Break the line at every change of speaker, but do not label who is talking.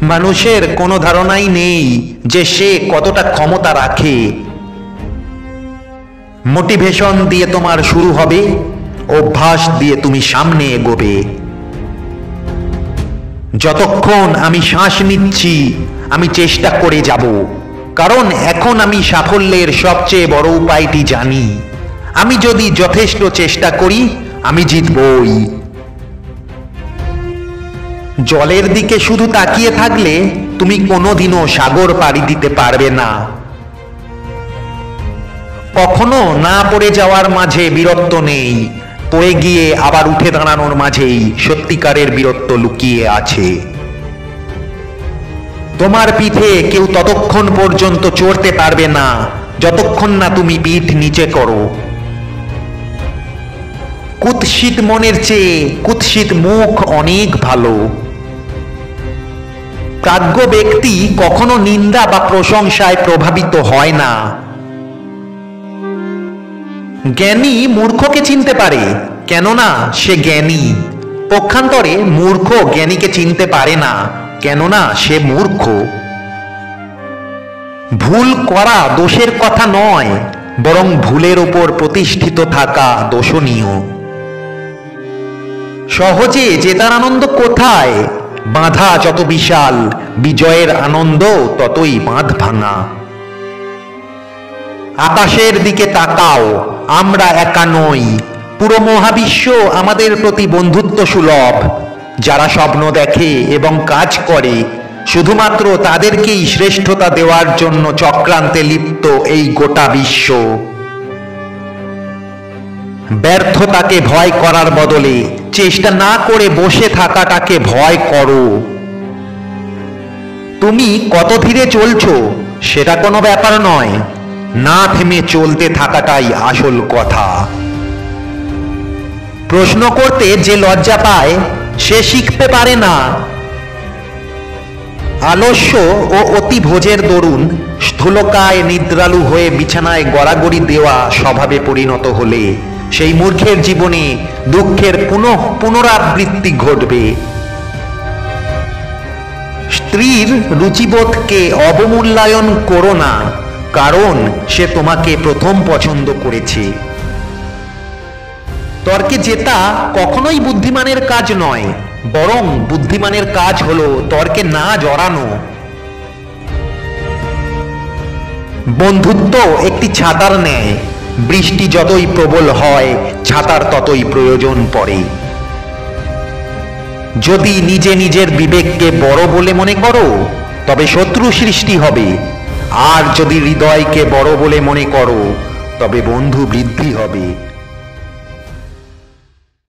মানুষের কোনো ধারণাই নেই যে সে কতটা ক্ষমতা রাখে। মোটিভেশন দিয়ে তোমার শুরু হবে, অভ্যাস দিয়ে তুমি সামনে এগোবে। যতক্ষণ আমি শ্বাস নিচ্ছি আমি চেষ্টা করে যাব, কারণ এখন আমি সাফল্যের সবচেয়ে বড় উপায়টি জানি। আমি যদি যথেষ্ট চেষ্টা করি আমি জিতবই। জলের দিকে শুধু তাকিয়ে থাকলে তুমি কোনোদিনও সাগর পাড়ি দিতে পারবে না। কখনো না পড়ে যাওয়ার মাঝে বীরত্ব নেই, পড়ে গিয়ে আবার উঠে দাঁড়ানোর মাঝেই সত্যিকারের বীরত্ব লুকিয়ে আছে। তোমার পিঠে কেউ ততক্ষণ পর্যন্ত চড়তে পারবে না যতক্ষণ না তুমি পিঠ নিচে করো। কুৎসিত মনের চেয়ে কুৎসিত মুখ অনেক ভালো। প্রাজ্ঞ ব্যক্তি কখনো নিন্দা বা প্রশংসায় প্রভাবিত হয় না। জ্ঞানী মূর্খকে চিনতে পারে, কেননা সে জ্ঞানী। পক্ষান্তরে মূর্খ জ্ঞানীকে চিনতে পারে না, কেননা সে মূর্খ। ভুল করা দোষের কথা নয়, বরং ভুলের ওপর প্রতিষ্ঠিত থাকা দোষণীয়। সহজে জেতার আনন্দ কোথায়? বাঁধা যত বিশাল, বিজয়ের আনন্দ ততই বাঁধ ভাঙা। আকাশের দিকে তাকাও, আমরা একা নই। পুরো মহাবিশ্ব আমাদের প্রতি বন্ধুত্ব সুলভ। যারা স্বপ্ন দেখে এবং কাজ করে, শুধুমাত্র তাদেরকেই শ্রেষ্ঠতা দেওয়ার জন্য চক্রান্তে লিপ্ত এই গোটা বিশ্ব। ব্যর্থতাকে ভয় করার বদলে চেষ্টা না করে বসে থাকাটাকে ভয় করো। তুমি কত ধীরে চলছো সেটা কোনো ব্যাপার নয়, না থেমে চলতে থাকাটাই আসল কথা। প্রশ্ন করতে যে লজ্জা পায় সে শিখতে পারে না। আলস্য ও অতি ভোজের দরুন স্থূলকায় নিদ্রালু হয়ে বিছানায় গড়াগড়ি দেওয়া স্বভাবে পরিণত হলে সেই মূর্খের জীবনে দুঃখের পুনরাবৃত্তি ঘটবে। স্ত্রীর রুচিবোধকে অবমূল্যায়ন করো না, কারণ সে তোমাকে প্রথম পছন্দ করেছে। তর্কে জেতা কখনোই বুদ্ধিমানের কাজ নয়, বরং বুদ্ধিমানের কাজ হলো তর্কে না জড়ানো। বন্ধুত্ব একটি ছাতার ন্যায়, বৃষ্টি যতই প্রবল হয় ছাতার ততই প্রয়োজন পড়ে। যদি নিজে নিজের বিবেককে বড় বলে মনে করো তবে শত্রু সৃষ্টি হবে, আর যদি হৃদয়কে বড় বলে মনে করো তবে বন্ধু বৃদ্ধি হবে।